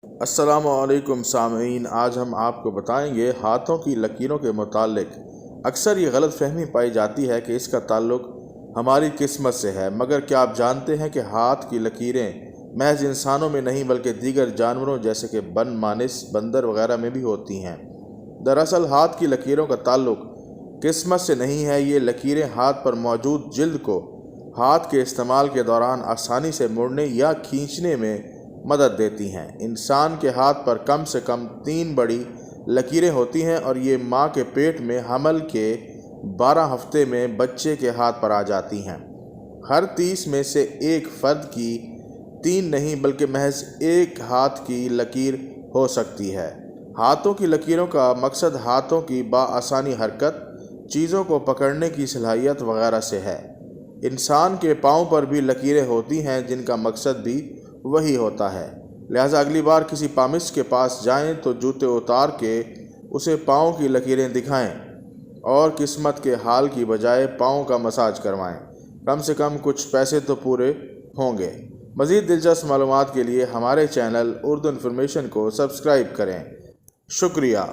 السلام علیکم سامعین، آج ہم آپ کو بتائیں گے ہاتھوں کی لکیروں کے متعلق۔ اکثر یہ غلط فہمی پائی جاتی ہے کہ اس کا تعلق ہماری قسمت سے ہے، مگر کیا آپ جانتے ہیں کہ ہاتھ کی لکیریں محض انسانوں میں نہیں بلکہ دیگر جانوروں جیسے کہ مانس، بندر وغیرہ میں بھی ہوتی ہیں۔ دراصل ہاتھ کی لکیروں کا تعلق قسمت سے نہیں ہے، یہ لکیریں ہاتھ پر موجود جلد کو ہاتھ کے استعمال کے دوران آسانی سے موڑنے یا کھینچنے میں مدد دیتی ہیں۔ انسان کے ہاتھ پر کم سے کم 3 بڑی لکیریں ہوتی ہیں اور یہ ماں کے پیٹ میں حمل کے 12 ہفتے میں بچے کے ہاتھ پر آ جاتی ہیں۔ ہر 30 میں سے ایک فرد کی 3 نہیں بلکہ محض ایک ہاتھ کی لکیر ہو سکتی ہے۔ ہاتھوں کی لکیروں کا مقصد ہاتھوں کی بآسانی حرکت، چیزوں کو پکڑنے کی صلاحیت وغیرہ سے ہے۔ انسان کے پاؤں پر بھی لکیریں ہوتی ہیں جن کا مقصد بھی وہی ہوتا ہے، لہٰذا اگلی بار کسی پامسٹ کے پاس جائیں تو جوتے اتار کے اسے پاؤں کی لکیریں دکھائیں اور قسمت کے حال کی بجائے پاؤں کا مساج کروائیں۔ کم سے کم کچھ پیسے تو پورے ہوں گے۔ مزید دلچسپ معلومات کے لیے ہمارے چینل اردو انفارمیشن کو سبسکرائب کریں۔ شکریہ۔